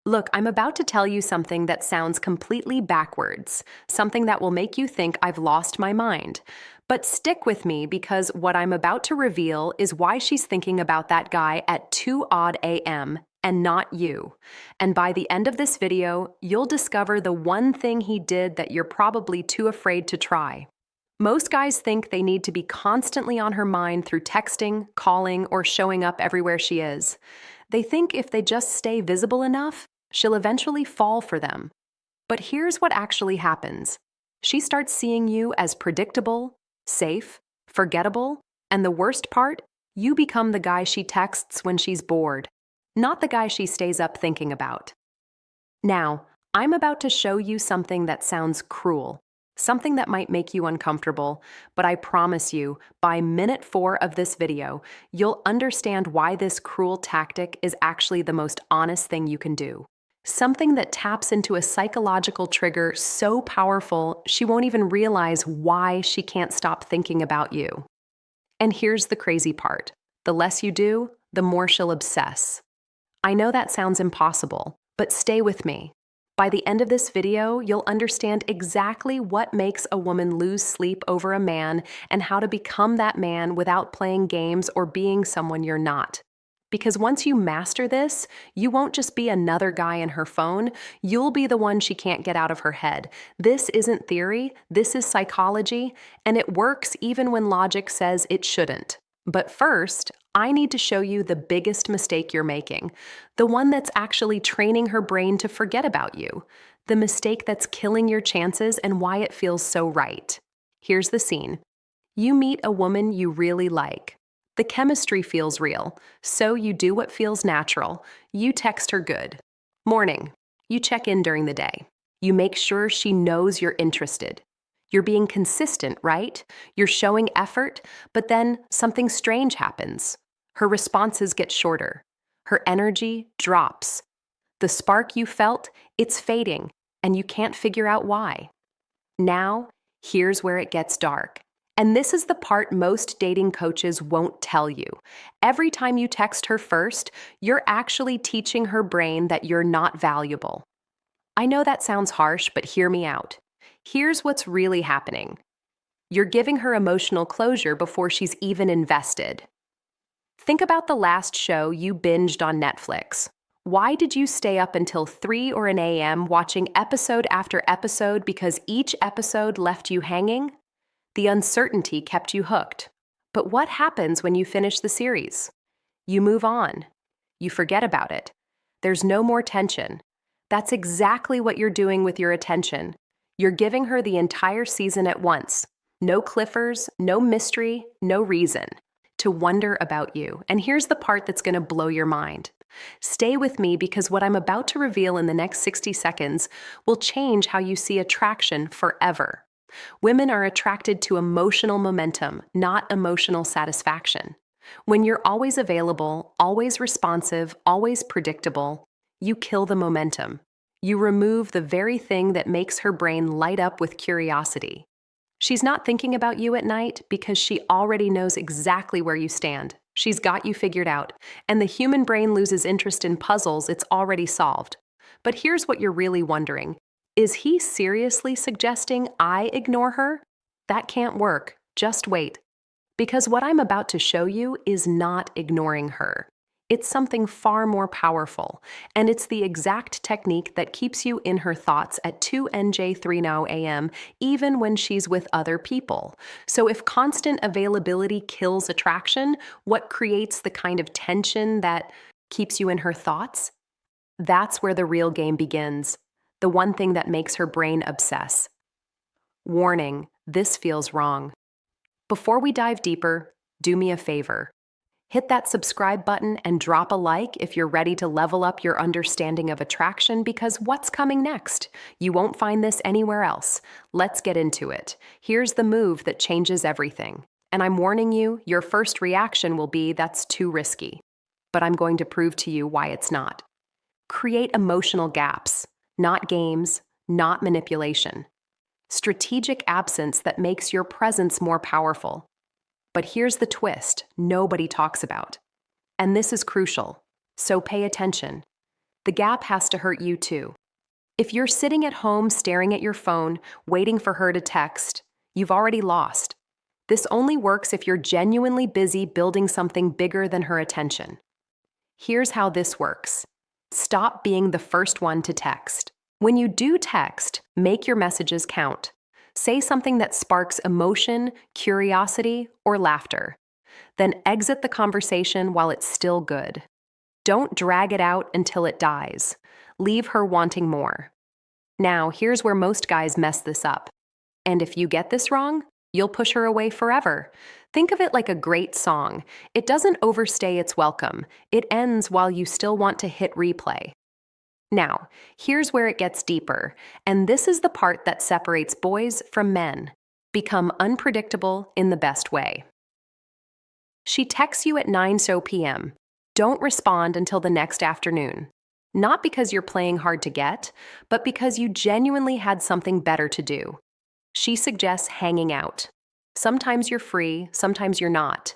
Look, I'm about to tell you something that sounds completely backwards, something that will make you think I've lost my mind. But stick with me because what I'm about to reveal is why she's thinking about that guy at 2 odd a.m. and not you. And by the end of this video, you'll discover the one thing he did that you're probably too afraid to try. Most guys think they need to be constantly on her mind through texting, calling, or showing up everywhere she is. They think if they just stay visible enough, she'll eventually fall for them. But here's what actually happens. She starts seeing you as predictable, safe, forgettable, and the worst part, you become the guy she texts when she's bored, not the guy she stays up thinking about. Now, I'm about to show you something that sounds cruel, something that might make you uncomfortable, but I promise you, by minute 4 of this video, you'll understand why this cruel tactic is actually the most honest thing you can do. Something that taps into a psychological trigger so powerful she won't even realize why she can't stop thinking about you. And here's the crazy part. The less you do, the more she'll obsess. I know that sounds impossible, but stay with me. By the end of this video, you'll understand exactly what makes a woman lose sleep over a man and how to become that man without playing games or being someone you're not. Because once you master this, you won't just be another guy in her phone, you'll be the one she can't get out of her head. This isn't theory, this is psychology, and it works even when logic says it shouldn't. But first, I need to show you the biggest mistake you're making, the one that's actually training her brain to forget about you, the mistake that's killing your chances and why it feels so right. Here's the scene. You meet a woman you really like. The chemistry feels real, so you do what feels natural. You text her good. Morning. You check in during the day. You make sure she knows you're interested. You're being consistent, right? You're showing effort, but then something strange happens. Her responses get shorter. Her energy drops. The spark you felt, it's fading, and you can't figure out why. Now, here's where it gets dark. And this is the part most dating coaches won't tell you. Every time you text her first, you're actually teaching her brain that you're not valuable. I know that sounds harsh, but hear me out. Here's what's really happening. You're giving her emotional closure before she's even invested. Think about the last show you binged on Netflix. Why did you stay up until 3 or an a.m. watching episode after episode because each episode left you hanging? The uncertainty kept you hooked. But what happens when you finish the series? You move on. You forget about it. There's no more tension. That's exactly what you're doing with your attention. You're giving her the entire season at once. No cliffers, no mystery, no reason to wonder about you. And here's the part that's going to blow your mind. Stay with me because what I'm about to reveal in the next 60 seconds will change how you see attraction forever. Women are attracted to emotional momentum, not emotional satisfaction. When you're always available, always responsive, always predictable, you kill the momentum. You remove the very thing that makes her brain light up with curiosity. She's not thinking about you at night because she already knows exactly where you stand. She's got you figured out, and the human brain loses interest in puzzles it's already solved. But here's what you're really wondering. Is he seriously suggesting I ignore her? That can't work. Just wait. Because what I'm about to show you is not ignoring her. It's something far more powerful, and it's the exact technique that keeps you in her thoughts at 2 a.m. even when she's with other people. So if constant availability kills attraction, what creates the kind of tension that keeps you in her thoughts? That's where the real game begins. The one thing that makes her brain obsess. Warning, this feels wrong. Before we dive deeper, do me a favor. Hit that subscribe button and drop a like if you're ready to level up your understanding of attraction because what's coming next? You won't find this anywhere else. Let's get into it. Here's the move that changes everything. And I'm warning you, your first reaction will be that's too risky. But I'm going to prove to you why it's not. Create emotional gaps. Not games, not manipulation. Strategic absence that makes your presence more powerful. But here's the twist nobody talks about. And this is crucial, so pay attention. The gap has to hurt you too. If you're sitting at home staring at your phone, waiting for her to text, you've already lost. This only works if you're genuinely busy building something bigger than her attention. Here's how this works. Stop being the first one to text. When you do text, make your messages count. Say something that sparks emotion, curiosity, or laughter. Then exit the conversation while it's still good. Don't drag it out until it dies. Leave her wanting more. Now, here's where most guys mess this up. And if you get this wrong, you'll push her away forever. Think of it like a great song. It doesn't overstay its welcome. It ends while you still want to hit replay. Now, here's where it gets deeper, and this is the part that separates boys from men. Become unpredictable in the best way. She texts you at 9 p.m. Don't respond until the next afternoon. Not because you're playing hard to get, but because you genuinely had something better to do. She suggests hanging out. Sometimes you're free, sometimes you're not.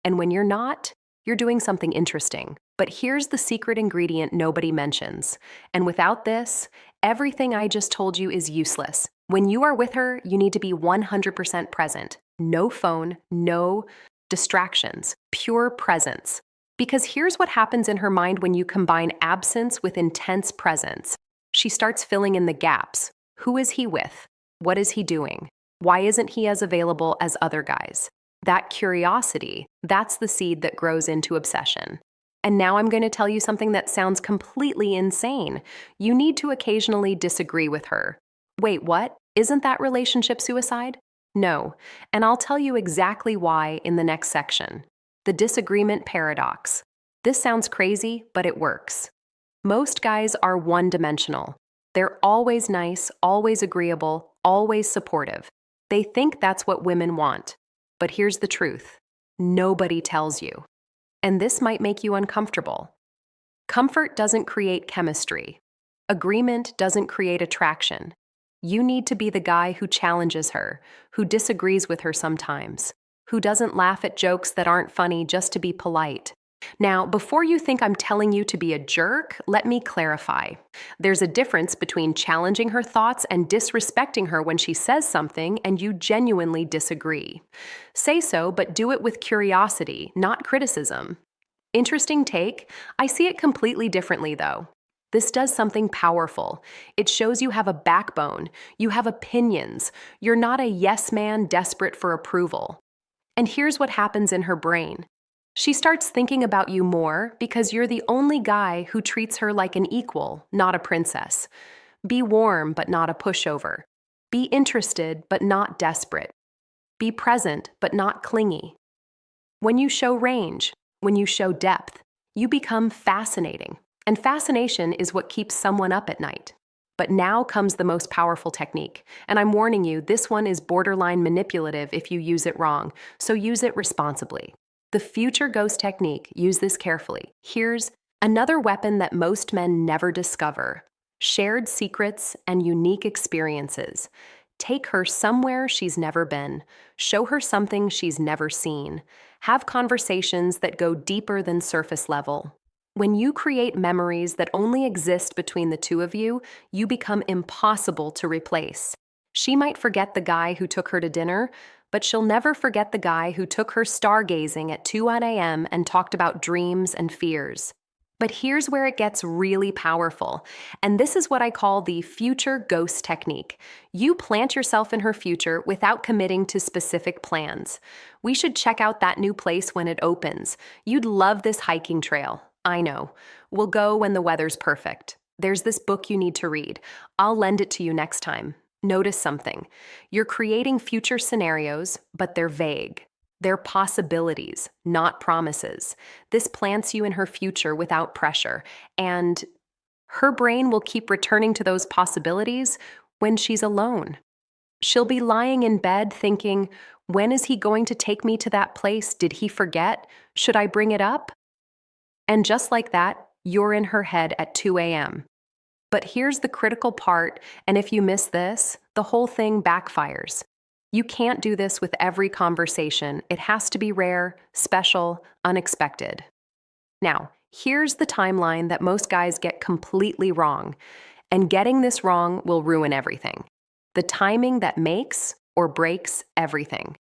And when you're not, you're doing something interesting. But here's the secret ingredient nobody mentions. And without this, everything I just told you is useless. When you are with her, you need to be 100% present. No phone, no distractions, pure presence. Because here's what happens in her mind when you combine absence with intense presence. She starts filling in the gaps. Who is he with? What is he doing? Why isn't he as available as other guys? That curiosity, that's the seed that grows into obsession. And now I'm going to tell you something that sounds completely insane. You need to occasionally disagree with her. Wait, what? Isn't that relationship suicide? No, and I'll tell you exactly why in the next section. The disagreement paradox. This sounds crazy, but it works. Most guys are one-dimensional. They're always nice, always agreeable, always supportive. They think that's what women want. But here's the truth. Nobody tells you. And this might make you uncomfortable. Comfort doesn't create chemistry. Agreement doesn't create attraction. You need to be the guy who challenges her, who disagrees with her sometimes, who doesn't laugh at jokes that aren't funny just to be polite. Now, before you think I'm telling you to be a jerk, let me clarify. There's a difference between challenging her thoughts and disrespecting her when she says something and you genuinely disagree. Say so, but do it with curiosity, not criticism. Interesting take. I see it completely differently, though. This does something powerful. It shows you have a backbone. You have opinions. You're not a yes man desperate for approval. And here's what happens in her brain. She starts thinking about you more because you're the only guy who treats her like an equal, not a princess. Be warm, but not a pushover. Be interested, but not desperate. Be present, but not clingy. When you show range, when you show depth, you become fascinating. And fascination is what keeps someone up at night. But now comes the most powerful technique. And I'm warning you, this one is borderline manipulative if you use it wrong, so use it responsibly. The future ghost technique, use this carefully. Here's another weapon that most men never discover. Shared secrets and unique experiences. Take her somewhere she's never been. Show her something she's never seen. Have conversations that go deeper than surface level. When you create memories that only exist between the two of you, you become impossible to replace. She might forget the guy who took her to dinner, but she'll never forget the guy who took her stargazing at 2 a.m. and talked about dreams and fears. But here's where it gets really powerful, and this is what I call the future ghost technique. You plant yourself in her future without committing to specific plans. We should check out that new place when it opens. You'd love this hiking trail. I know. We'll go when the weather's perfect. There's this book you need to read. I'll lend it to you next time. Notice something. You're creating future scenarios, but they're vague. They're possibilities, not promises. This plants you in her future without pressure, and her brain will keep returning to those possibilities when she's alone. She'll be lying in bed thinking, when is he going to take me to that place? Did he forget? Should I bring it up? And just like that, you're in her head at 2 a.m. But here's the critical part, and if you miss this, the whole thing backfires. You can't do this with every conversation. It has to be rare, special, unexpected. Now, Here's the timeline that most guys get completely wrong, and getting this wrong will ruin everything. The timing that makes or breaks everything.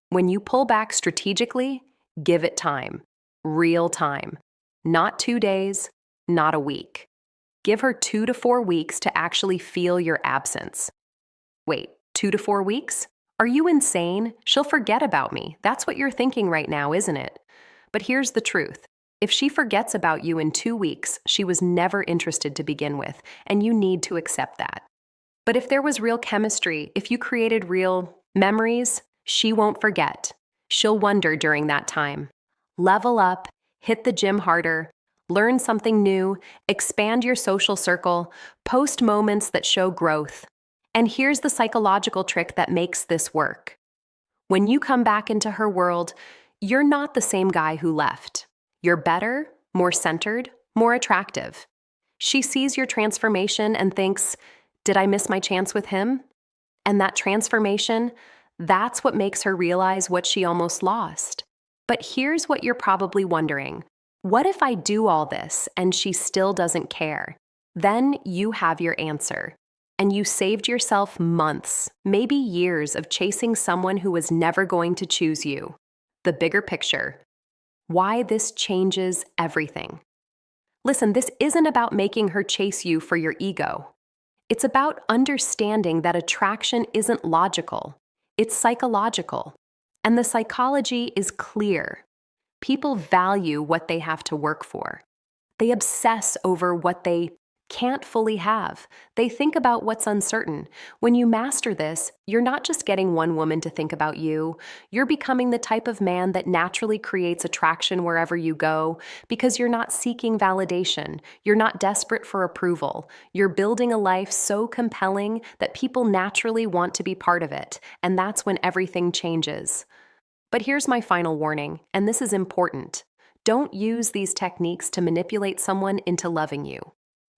When you pull back strategically, give it time. Real time. Not 2 days, not a week. Give her 2 to 4 weeks to actually feel your absence. Wait, 2 to 4 weeks? Are you insane? She'll forget about me. That's what you're thinking right now, isn't it? But here's the truth. If she forgets about you in 2 weeks, she was never interested to begin with, and you need to accept that. But if there was real chemistry, if you created real memories, she won't forget. She'll wonder during that time. Level up, hit the gym harder, learn something new, expand your social circle, post moments that show growth. And here's the psychological trick that makes this work. When you come back into her world, you're not the same guy who left. You're better, more centered, more attractive. She sees your transformation and thinks, did I miss my chance with him? And that transformation, that's what makes her realize what she almost lost. But here's what you're probably wondering. What if I do all this and she still doesn't care? Then you have your answer. And you saved yourself months, maybe years of chasing someone who was never going to choose you. The bigger picture. Why this changes everything. Listen, this isn't about making her chase you for your ego. It's about understanding that attraction isn't logical. It's psychological. And the psychology is clear. People value what they have to work for. They obsess over what they can't fully have. They think about what's uncertain. When you master this, you're not just getting one woman to think about you. You're becoming the type of man that naturally creates attraction wherever you go because you're not seeking validation. You're not desperate for approval. You're building a life so compelling that people naturally want to be part of it. And that's when everything changes. But here's my final warning, and this is important. Don't use these techniques to manipulate someone into loving you.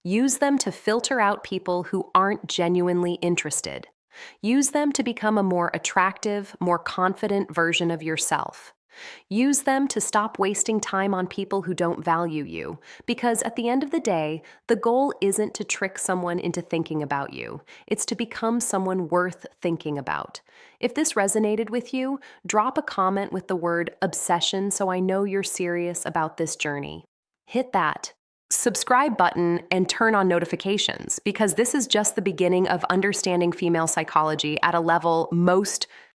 Use them to filter out people who aren't genuinely interested. Use them to become a more attractive, more confident version of yourself. Use them to stop wasting time on people who don't value you, because at the end of the day, the goal isn't to trick someone into thinking about you. It's to become someone worth thinking about. If this resonated with you, drop a comment with the word obsession so I know you're serious about this journey. Hit that subscribe button and turn on notifications, because this is just the beginning of understanding female psychology at a level most